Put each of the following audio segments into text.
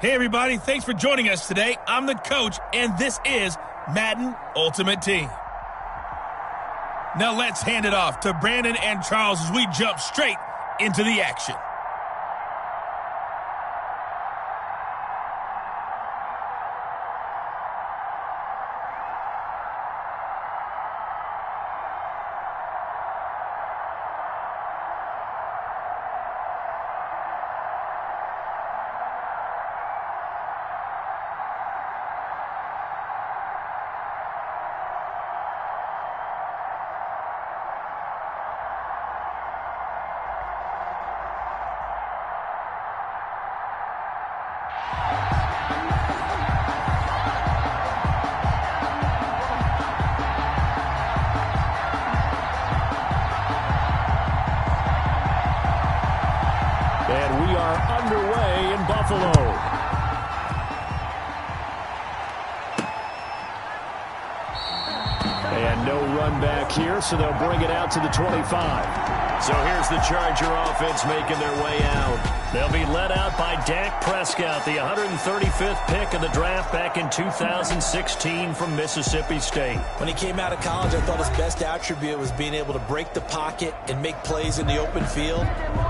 Hey everybody, thanks for joining us today. I'm the coach, and this is Madden Ultimate Team. Now let's hand it off to Brandon and Charles as we jump straight into the action. And we are underway in Buffalo. And no run back here, so they'll bring it out to the 25. So here's the Charger offense making their way out. They'll be led out by Dak Prescott, the 135th pick of the draft back in 2016 from Mississippi State. When he came out of college, I thought his best attribute was being able to break the pocket and make plays in the open field.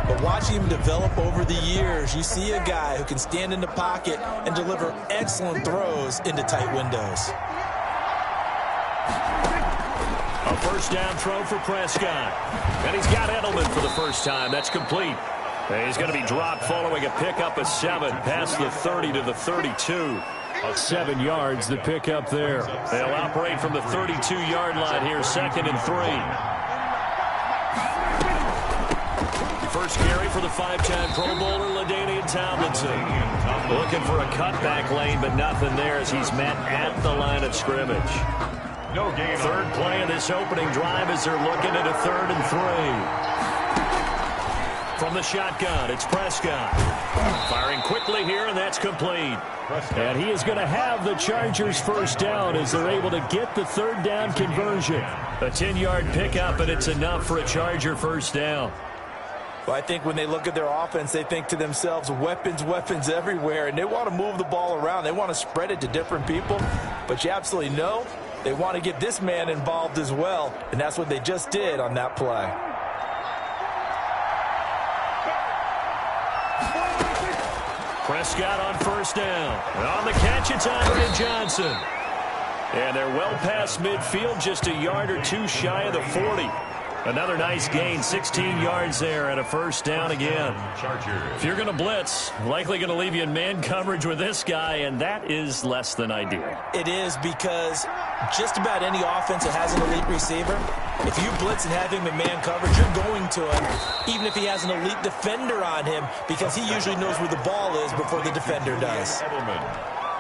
But watching him develop over the years, you see a guy who can stand in the pocket and deliver excellent throws into tight windows. A first down throw for Prescott. And he's got Edelman for the first time. That's complete. And he's going to be dropped following a pickup of 7 past the 30 to the 32. 7 yards, the pickup there. They'll operate from the 32-yard line here, 2nd and 3. First carry for the 5-time Pro Bowler, LaDainian Tomlinson. Looking for a cutback lane, but nothing there as he's met at the line of scrimmage. No gain. Third play of this opening drive as they're looking at a 3rd and 3. From the shotgun, it's Prescott. Firing quickly here, and that's complete. And he is going to have the Chargers first down as they're able to get the 3rd down conversion. A 10-yard pickup, and it's enough for a Charger first down. Well, I think when they look at their offense, they think to themselves, weapons, weapons everywhere, and they want to move the ball around. They want to spread it to different people, but you absolutely know they want to get this man involved as well, and that's what they just did on that play. Prescott on first down. And on the catch, it's Andre Johnson. And they're well past midfield, just a yard or two shy of the 40. Another nice gain, 16 yards there, and a first down again. If you're going to blitz, likely going to leave you in man coverage with this guy, and that is less than ideal. It is, because just about any offense that has an elite receiver, if you blitz and have him in man coverage, you're going to him, even if he has an elite defender on him, because he usually knows where the ball is before the defender does.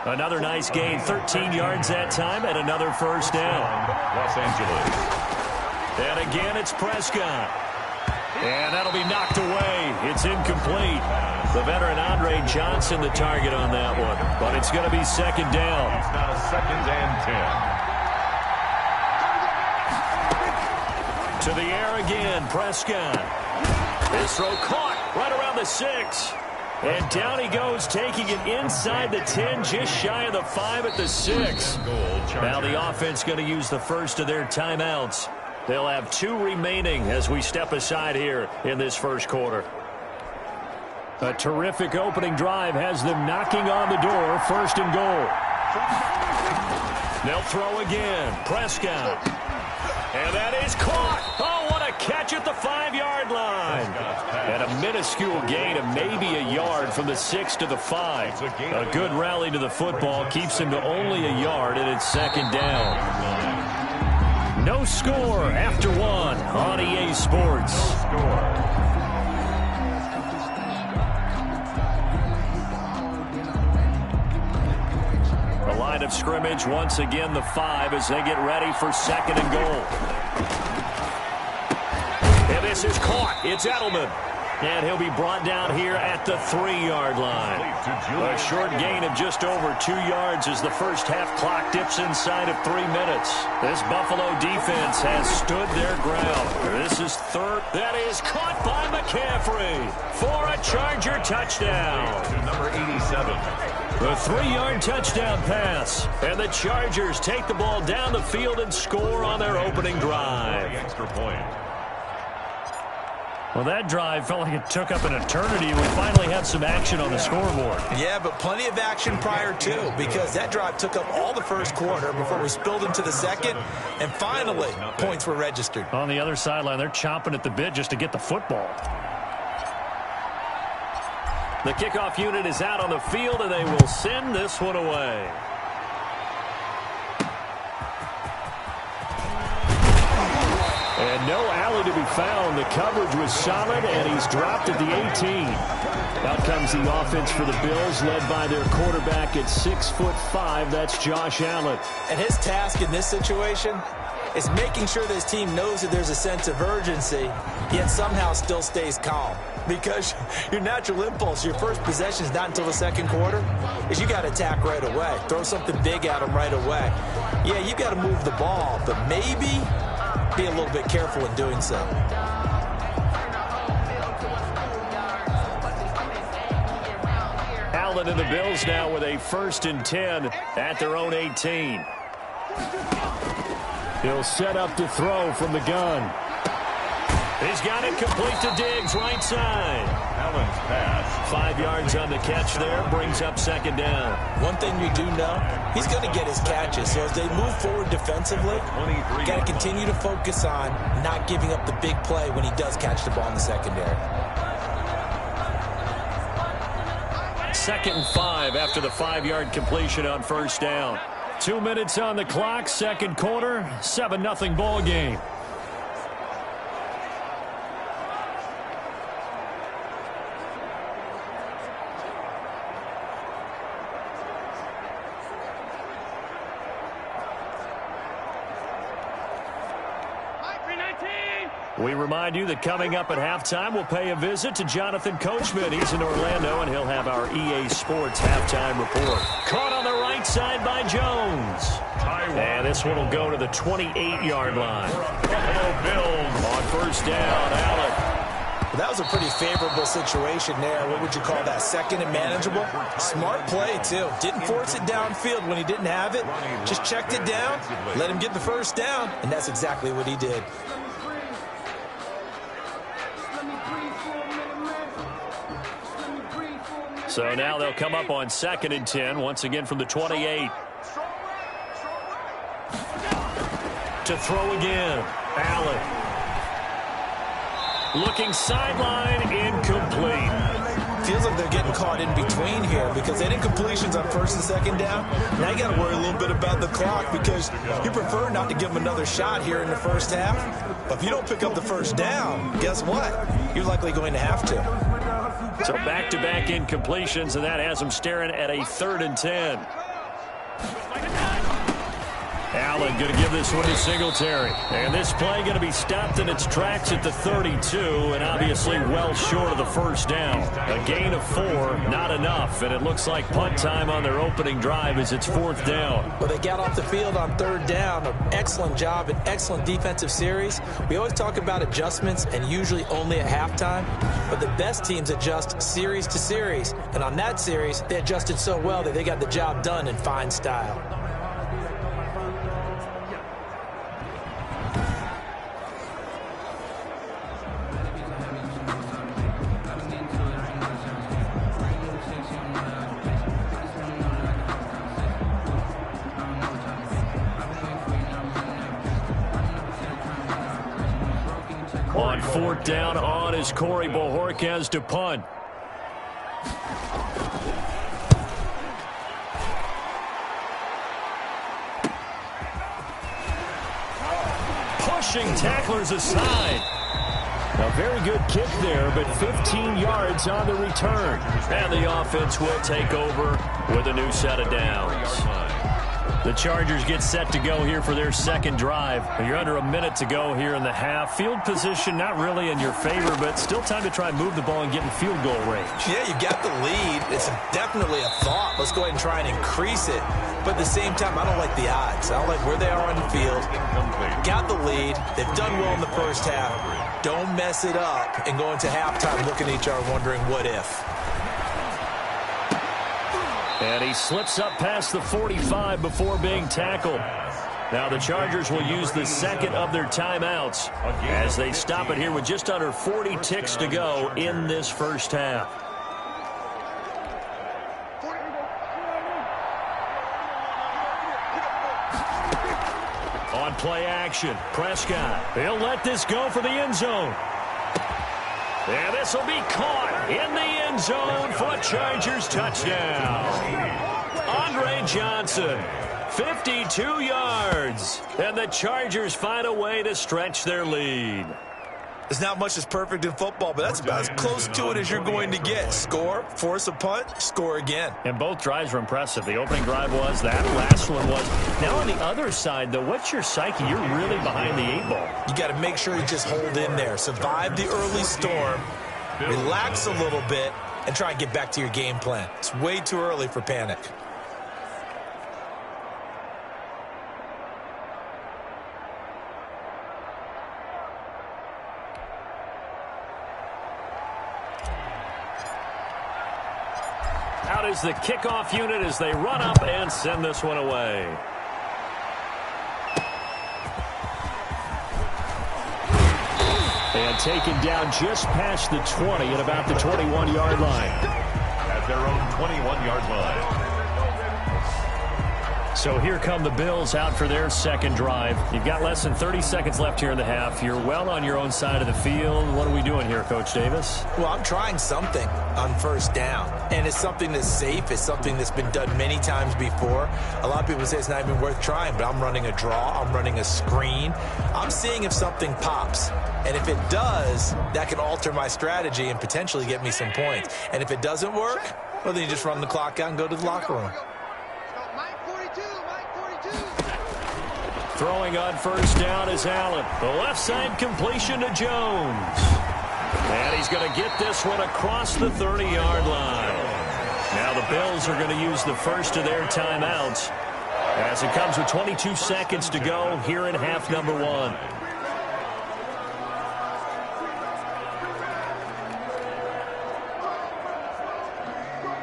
Another nice gain, 13 yards that time, and another first down. Los Angeles. And again, it's Prescott. And that'll be knocked away. It's incomplete. The veteran Andre Johnson the target on that one. But it's going to be 2nd down. It's now 2nd and 10. To the air again, Prescott. This throw caught right around the 6. And down he goes, taking it inside the 10, just shy of the 5 at the 6. Now the offense going to use the first of their timeouts. They'll have 2 remaining as we step aside here in this first quarter. A terrific opening drive has them knocking on the door, 1st and goal. They'll throw again. Prescott. And that is caught. Oh, what a catch at the 5-yard line. And a minuscule gain of maybe a yard from the 6 to the 5. A good rally to the football keeps him to only a yard, and it's 2nd down. No score after 1 on EA Sports. The line of scrimmage, once again, the 5 as they get ready for 2nd and goal. And this is caught. It's Edelman. And he'll be brought down here at the 3-yard line. A short gain of just over 2 yards as the first half clock dips inside of 3 minutes. This Buffalo defense has stood their ground. This is 3rd. That is caught by McCaffrey for a Charger touchdown. To number 87. The 3-yard touchdown pass. And the Chargers take the ball down the field and score on their opening drive. Extra point. Well, that drive felt like it took up an eternity. We finally have some action on the scoreboard. Yeah, but plenty of action prior to, because that drive took up all the first quarter before we spilled into the second, and finally, points were registered. On the other sideline, they're chomping at the bit just to get the football. The kickoff unit is out on the field, and they will send this one away. And no alley to be found. The coverage was solid, and he's dropped at the 18. Out comes the offense for the Bills, led by their quarterback at 6'5". That's Josh Allen. And his task in this situation is making sure this team knows that there's a sense of urgency, yet somehow still stays calm. Because your natural impulse, your first possession is not until the second quarter, is you got to attack right away. Throw something big at them right away. Yeah, you got to move the ball, but maybe be a little bit careful in doing so. Allen and the Bills now with a 1st and 10 at their own 18. He'll set up to throw from the gun. He's got it complete to Diggs, right side. Allen's pass. 5 yards on the catch there, brings up 2nd down. One thing we do know, he's going to get his catches. So as they move forward defensively, got to continue to focus on not giving up the big play when he does catch the ball in the secondary. 2nd and 5 after the 5-yard completion on 1st down. 2 minutes on the clock, 2nd quarter, 7-0 ball game. We remind you that coming up at halftime, we'll pay a visit to Jonathan Coachman. He's in Orlando, and he'll have our EA Sports halftime report. Caught on the right side by Jones. And this one will go to the 28-yard line. Buffalo Bills. On 1st down, Allen. That was a pretty favorable situation there. What would you call that? 2nd and manageable? Smart play, too. Didn't force it downfield when he didn't have it. Just checked it down, let him get the 1st down, and that's exactly what he did. So now they'll come up on 2nd and 10, once again from the 28. To throw again, Allen. Looking sideline, incomplete. Feels like they're getting caught in between here because they did completions on 1st and 2nd down. Now you got to worry a little bit about the clock because you prefer not to give them another shot here in the 1st half. But if you don't pick up the 1st down, guess what? You're likely going to have to. So back-to-back incompletions, and that has them staring at a 3rd and 10. Allen going to give this one to Singletary. And this play going to be stopped in its tracks at the 32, and obviously well short of the 1st down. A gain of 4, not enough, and it looks like punt time on their opening drive as it's 4th down. Well, they got off the field on 3rd down. An excellent job, an excellent defensive series. We always talk about adjustments, and usually only at halftime. But the best teams adjust series to series. And on that series, they adjusted so well that they got the job done in fine style. On 4th down, on is Corey Bojorquez to punt. Pushing tacklers aside. A very good kick there, but 15 yards on the return. And the offense will take over with a new set of downs. The Chargers get set to go here for their 2nd drive. You're under a minute to go here in the half. Field position not really in your favor, but still time to try and move the ball and get in field goal range. Yeah, you got the lead. It's definitely a thought. Let's go ahead and try and increase it. But at the same time, I don't like the odds. I don't like where they are on the field. Got the lead. They've done well in the 1st half. Don't mess it up and go into halftime looking at each other wondering what if. And he slips up past the 45 before being tackled. Now the Chargers will use the second of their timeouts as they stop it here with just under 40 ticks to go in this first half. On play action, Prescott. He'll let this go for the end zone. And this will be caught in the end zone for a Chargers touchdown. Andre Johnson, 52 yards. And the Chargers find a way to stretch their lead. There's not much that's perfect in football, but that's about as close to it as you're going to get. Score, force a punt, score again. And both drives were impressive. The opening drive was, that last one was. Now on the other side, though, what's your psyche? You're really behind the 8-ball. You got to make sure you just hold in there. Survive the early storm, relax a little bit, and try and get back to your game plan. It's way too early for panic. Out is the kickoff unit as they run up and send this one away. And taken down just past the 20 at about the 21-yard line. At their own 21-yard line. So here come the Bills out for their second drive. You've got less than 30 seconds left here in the half. You're well on your own side of the field. What are we doing here, Coach Davis? Well, I'm trying something on first down. And it's something that's safe. It's something that's been done many times before. A lot of people say it's not even worth trying, but I'm running a draw. I'm running a screen. I'm seeing if something pops. And if it does, that can alter my strategy and potentially get me some points. And if it doesn't work, well, then you just run the clock out and go to the locker room. Throwing on first down is Allen. The left side completion to Jones. And he's going to get this one across the 30-yard line. Now the Bills are going to use the first of their timeouts as it comes with 22 seconds to go here in half number one.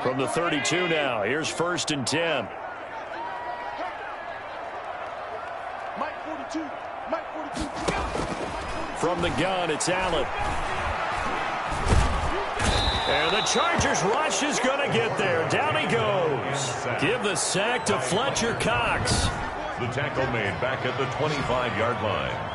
From the 32 now, here's first and 10. From the gun, it's Allen. And the Chargers rush is going to get there. Down he goes. Give the sack to Fletcher Cox. The tackle made back at the 25-yard line.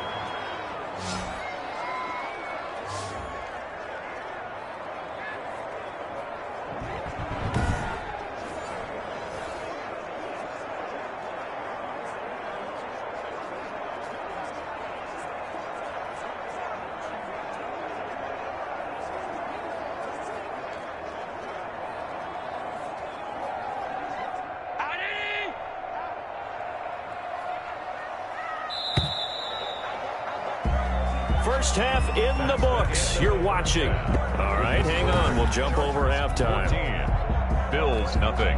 First half in the books. You're watching. All right, hang on. We'll jump over halftime. 14. Bills, nothing.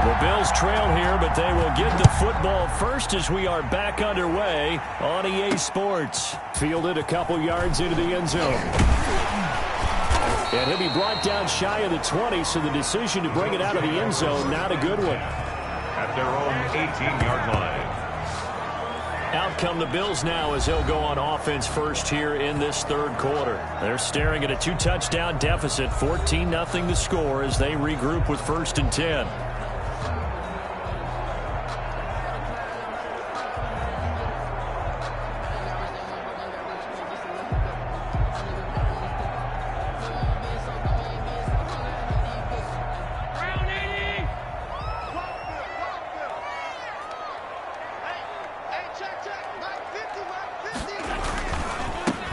The Bills trail here, but they will get the football first as we are back underway on EA Sports. Fielded a couple yards into the end zone. And he'll be brought down shy of the 20, so the decision to bring it out of the end zone, not a good one. At their own 18-yard line. Out come the Bills now as they'll go on offense first here in this third quarter. They're staring at a 2-touchdown deficit, 14-0 the score as they regroup with first and 10.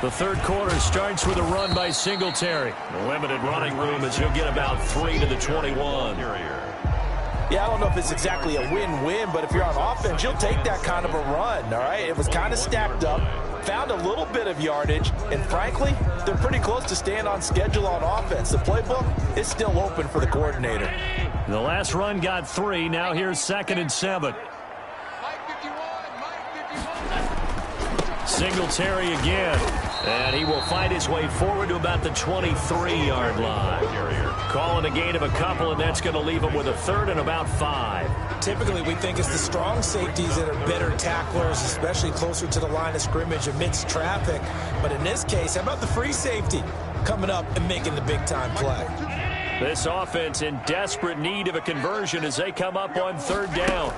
The third quarter starts with a run by Singletary. Limited running room as he'll get about 3 to the 21. Yeah, I don't know if it's exactly a win-win, but if you're on offense, you'll take that kind of a run, all right? It was kind of stacked up, found a little bit of yardage, and frankly, they're pretty close to staying on schedule on offense. The playbook is still open for the coordinator. The last run got 3. Now here's 2nd and 7. Singletary again. And he will find his way forward to about the 23-yard line. Calling a gain of a couple, and that's going to leave him with a third and about 5. Typically, we think it's the strong safeties that are better tacklers, especially closer to the line of scrimmage amidst traffic. But in this case, how about the free safety coming up and making the big-time play? This offense in desperate need of a conversion as they come up on third down.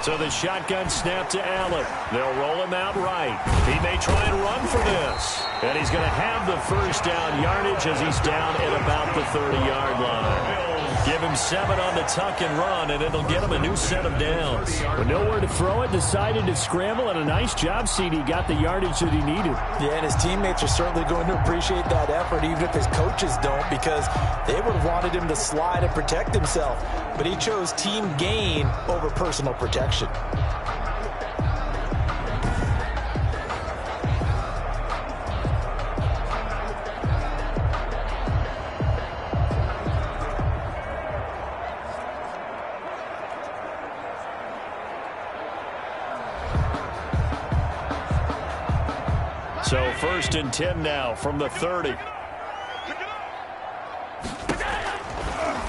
So the shotgun snap to Allen. They'll roll him out right. He may try and run for this. And he's going to have the first down yardage as he's down at about the 30-yard line. Give him 7 on the tuck and run, and it'll get him a new set of downs. With nowhere to throw it, decided to scramble, and a nice job, CD. Got the yardage that he needed. Yeah, and his teammates are certainly going to appreciate that effort, even if his coaches don't, because they would have wanted him to slide and protect himself. But he chose team gain over personal protection. So 1st and 10 now from the 30.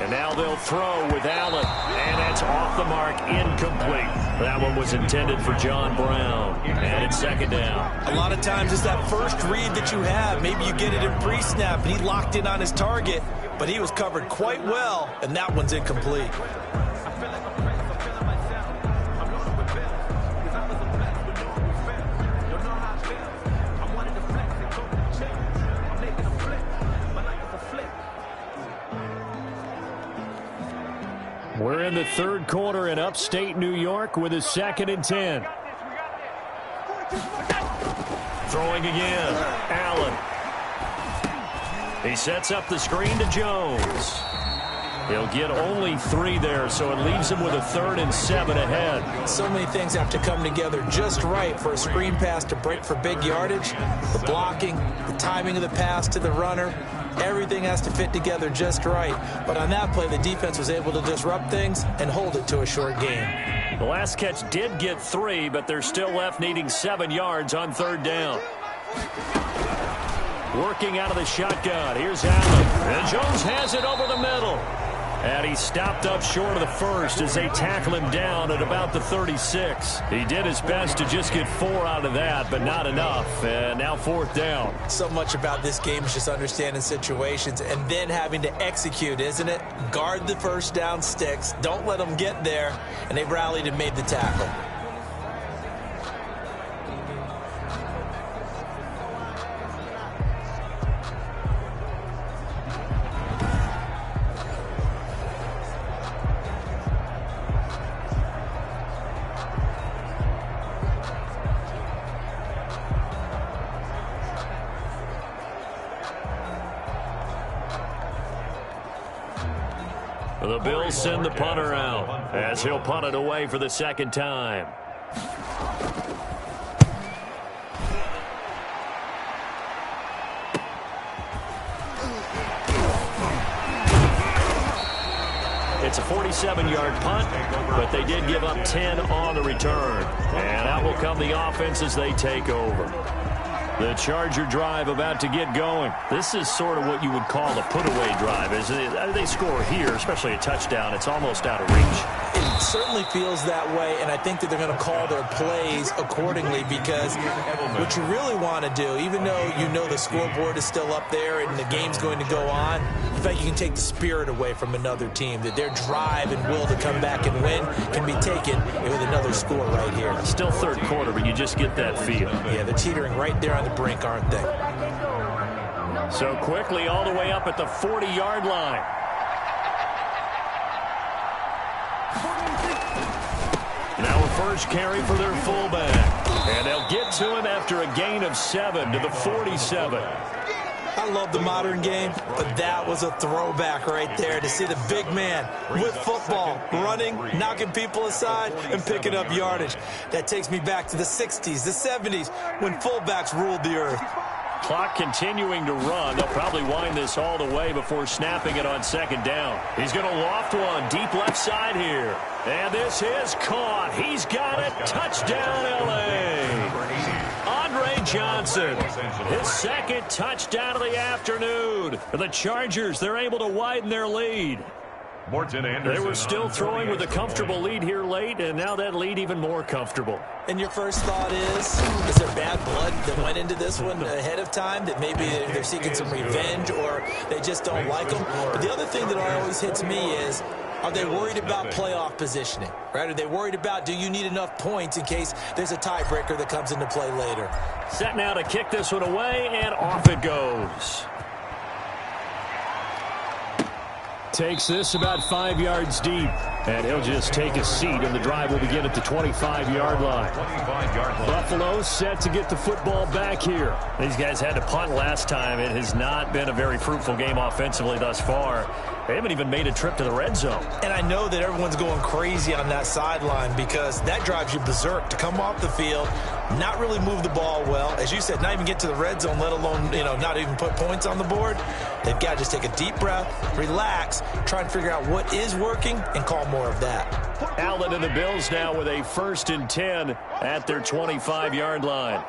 And now they'll throw with Allen. And that's off the mark, incomplete. That one was intended for John Brown. And it's 2nd down. A lot of times it's that first read that you have. Maybe you get it in pre-snap, and he locked in on his target, but he was covered quite well, and that one's incomplete. We're in the third quarter in upstate New York with a 2nd and 10. Throwing again. Allen. He sets up the screen to Jones. He'll get only 3 there, so it leaves him with a 3rd and 7 ahead. So many things have to come together just right for a screen pass to break for big yardage. The blocking, the timing of the pass to the runner, everything has to fit together just right. But on that play, the defense was able to disrupt things and hold it to a short gain. The last catch did get 3, but they're still left needing 7 yards on 3rd down. Working out of the shotgun. Here's Allen. And Jones has it over the middle. And he stopped up short of the first as they tackle him down at about the 36. He did his best to just get 4 out of that, but not enough. And now 4th down. So much about this game is just understanding situations and then having to execute, isn't it? Guard the first down sticks. Don't let them get there. And they rallied and made the tackle. The Bills send the punter out as he'll punt it away for the 2nd time. It's a 47-yard punt, but they did give up 10 on the return. And out will come the offense as they take over. The Charger drive about to get going. This is sort of what you would call a put-away drive, isn't it? They score here, especially a touchdown. It's almost out of reach. It certainly feels that way, and I think that they're going to call their plays accordingly because what you really want to do, even though you know the scoreboard is still up there and the game's going to go on, in fact, you can take the spirit away from another team, that their drive and will to come back and win can be taken with another score right here. Still 3rd quarter, but you just get that feel. Yeah, they're teetering right there on the brink, aren't they? So quickly all the way up at the 40-yard line. Now a first carry for their fullback. And they'll get to him after a gain of 7 to the 47. I love the modern game, but that was a throwback right there to see the big man with football, running, knocking people aside, and picking up yardage. That takes me back to the 60s, the 70s, when fullbacks ruled the earth. Clock continuing to run. They'll probably wind this all the way before snapping it on 2nd down. He's going to loft one deep left side here. And this is caught. He's got it. Touchdown, L.A. Andre Johnson. His second touchdown of the afternoon. For the Chargers, they're able to widen their lead. They were still throwing with a comfortable lead here late, and now that lead even more comfortable. And your first thought is there bad blood that went into this one ahead of time, that maybe they're seeking some revenge or they just don't like them? But the other thing that always hits me is, are they worried about playoff positioning, right? Are they worried about, do you need enough points in case there's a tiebreaker that comes into play later? Set now to kick this one away, and off it goes. Takes this about 5 yards deep, and he'll just take a seat, and the drive will begin at the 25-yard line. Buffalo set to get the football back here. These guys had to punt last time. It has not been a very fruitful game offensively thus far. They haven't even made a trip to the red zone. And I know that everyone's going crazy on that sideline because that drives you berserk to come off the field, not really move the ball well. As you said, not even get to the red zone, let alone, not even put points on the board. They've got to just take a deep breath, relax, try and figure out what is working, and call more of that. Allen and the Bills now with a 1st and 10 at their 25-yard line.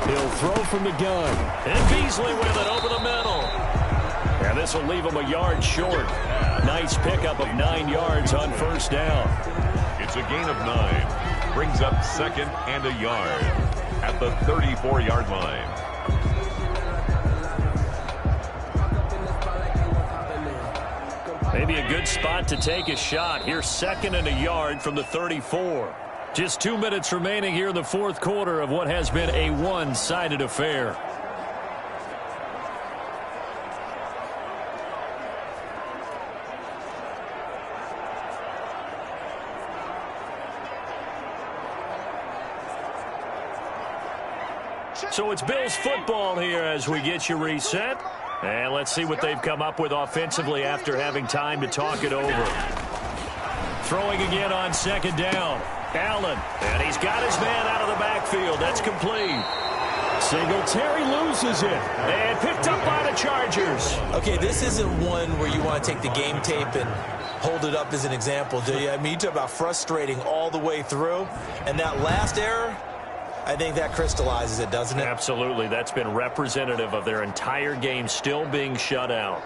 He'll throw from the gun. And Beasley with it over the middle. And this will leave him a yard short. Nice pickup of 9 yards on 1st down. It's a gain of 9. Brings up 2nd and a yard at the 34-yard line. Maybe a good spot to take a shot. Here's 2nd and a yard from the 34. Just 2 minutes remaining here in the 4th quarter of what has been a one-sided affair. So it's Bills football here as we get you reset. And let's see what they've come up with offensively after having time to talk it over. Throwing again on 2nd down. Allen, and he's got his man out of the backfield. That's complete. Singletary loses it, and picked up by the Chargers. Okay, this isn't one where you want to take the game tape and hold it up as an example, do you? I mean, you talk about frustrating all the way through, and that last error, I think that crystallizes it, doesn't it? Absolutely. That's been representative of their entire game still being shut out.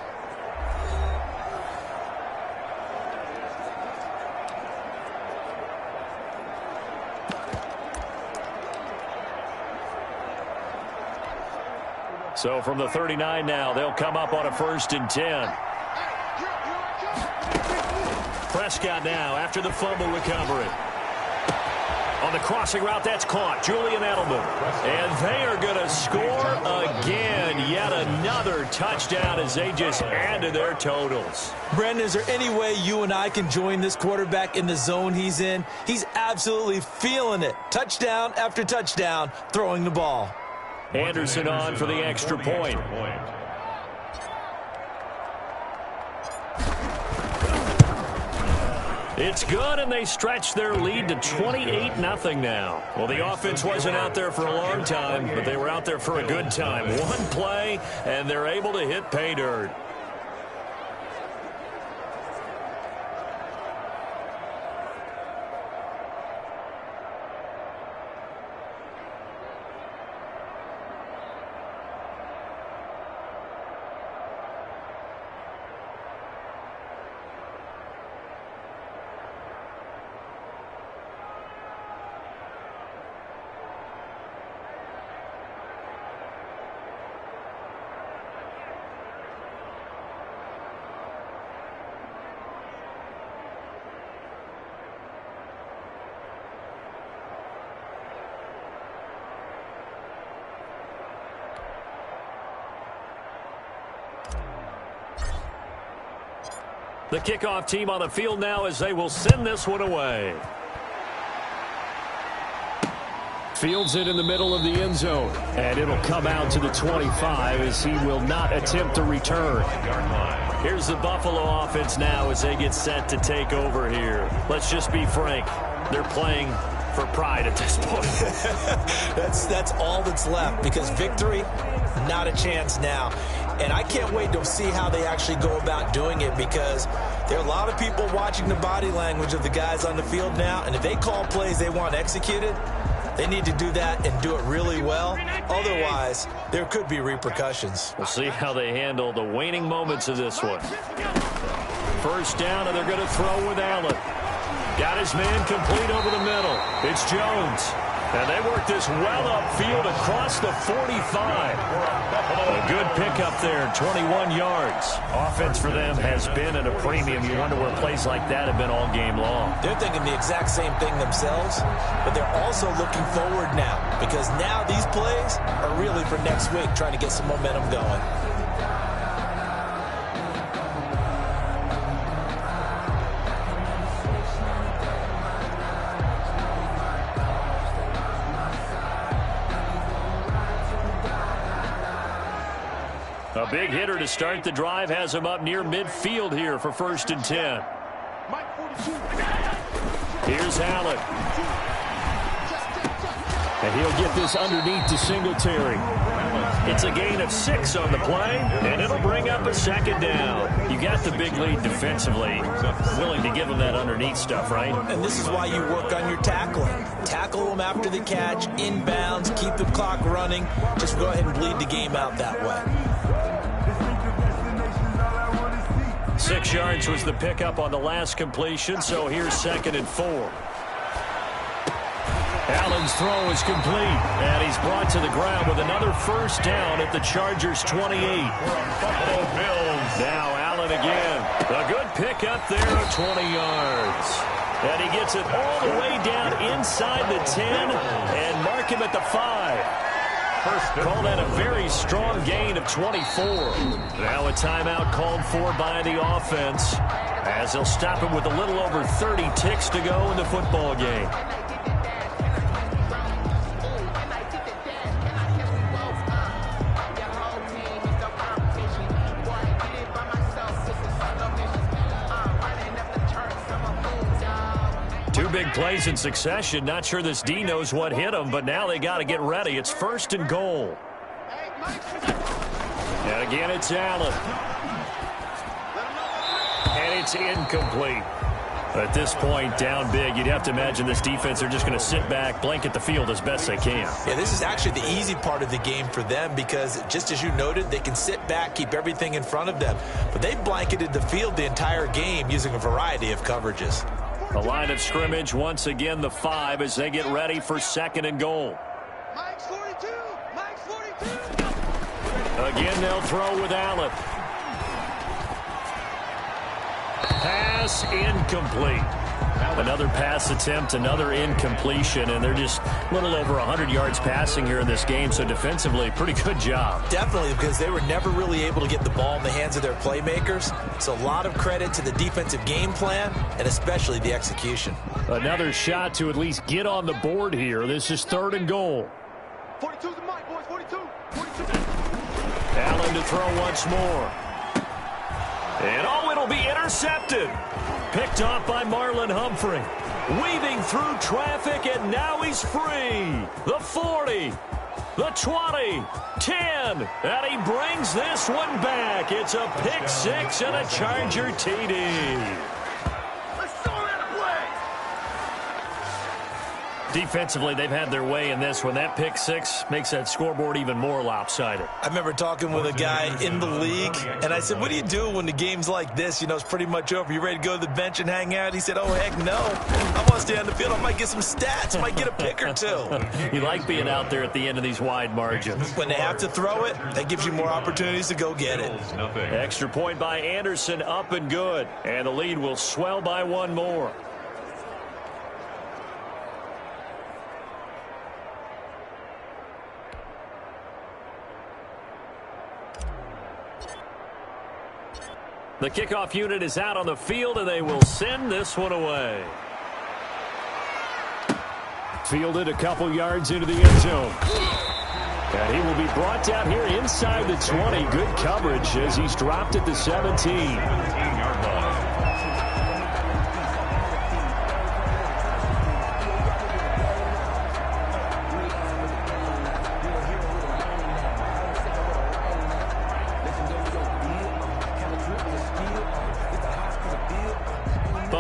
So from the 39 now, they'll come up on a 1st and 10. Prescott now after the fumble recovery. On the crossing route, that's caught. Julian Edelman. And they are going to score again. Yet another touchdown as they just add to their totals. Brandon, is there any way you and I can join this quarterback in the zone he's in? He's absolutely feeling it. Touchdown after touchdown, throwing the ball. Anderson on for the extra point. It's good, and they stretch their lead to 28-0 now. Well, the offense wasn't out there for a long time, but they were out there for a good time. One play, and they're able to hit pay dirt. The kickoff team on the field now as they will send this one away. Fields it in the middle of the end zone. And it'll come out to the 25 as he will not attempt to return. Here's the Buffalo offense now as they get set to take over here. Let's just be frank. They're playing for pride at this point. That's all that's left, because victory, not a chance now. And I can't wait to see how they actually go about doing it, because There are a lot of people watching the body language of the guys on the field now, and if they call plays they want executed, they need to do that and do it really well. Otherwise, there could be repercussions. We'll see how they handle the waning moments of this one. First down, and they're going to throw with Allen. Got his man complete over the middle. It's Jones. And they work this well upfield across the 45. A good pickup there, 21 yards. Offense for them has been at a premium. You wonder where plays like that have been all game long. They're thinking the exact same thing themselves, but they're also looking forward now, because now these plays are really for next week, trying to get some momentum going. A big hitter to start the drive has him up near midfield here for 1st and 10. Here's Allen. And he'll get this underneath to Singletary. It's a gain of 6 on the play, and it'll bring up a 2nd down. You got the big lead defensively. Willing to give them that underneath stuff, right? And this is why you work on your tackling. Tackle them after the catch, inbounds, keep the clock running. Just go ahead and bleed the game out that way. 6 yards was the pickup on the last completion, so here's 2nd and 4. Allen's throw is complete, and he's brought to the ground with another first down at the Chargers' 28. Buffalo Bills. Now Allen again. A good pickup there of 20 yards. And he gets it all the way down inside the 10 and mark him at the 5. Call that a very strong gain of 24. Now a timeout called for by the offense, as they'll stop him with a little over 30 ticks to go in the football game. Two big plays in succession. Not sure this D knows what hit him, but now they got to get ready. It's 1st and goal. And again, it's Allen. And it's incomplete. At this point, down big, you'd have to imagine this defense are just going to sit back, blanket the field as best they can. Yeah, this is actually the easy part of the game for them, because just as you noted, they can sit back, keep everything in front of them. But they blanketed the field the entire game using a variety of coverages. The line of scrimmage, once again, the 5 as they get ready for 2nd and goal. Mike's 42. Mike's 42. Again, they'll throw with Allen. Pass incomplete. Another pass attempt, another incompletion, and they're just a little over 100 yards passing here in this game, so defensively, pretty good job. Definitely, because they were never really able to get the ball in the hands of their playmakers, so a lot of credit to the defensive game plan and especially the execution. Another shot to at least get on the board here. This is 3rd and goal. 42's the mic, boys. 42. 42. Allen to throw once more. And it'll be intercepted. Picked off by Marlon Humphrey. Weaving through traffic, and now he's free. The 40, the 20, 10, and he brings this one back. It's a pick 6 and a Charger TD. Defensively, they've had their way in this one. That pick 6 makes that scoreboard even more lopsided. I remember talking with a guy in the league, and I said, what do you do when the game's like this? You know, it's pretty much over. You ready to go to the bench and hang out? He said, oh, heck no. I want to stay on the field. I might get some stats. Might get a pick or two. You like being out there at the end of these wide margins. When they have to throw it, that gives you more opportunities to go get it. Extra point by Anderson, up and good. And the lead will swell by one more. The kickoff unit is out on the field, and they will send this one away. Fielded a couple yards into the end zone. And he will be brought down here inside the 20. Good coverage as he's dropped at the 17. 17-yard line.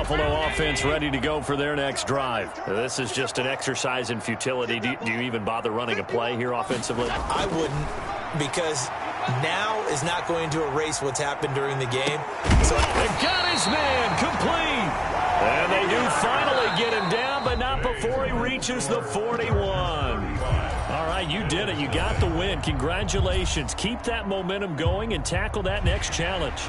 Buffalo offense ready to go for their next drive. This is just an exercise in futility. Do you even bother running a play here offensively? I wouldn't, because now is not going to erase what's happened during the game. So they got his man complete. And they do finally get him down, but not before he reaches the 41. All right, you did it. You got the win. Congratulations. Keep that momentum going and tackle that next challenge.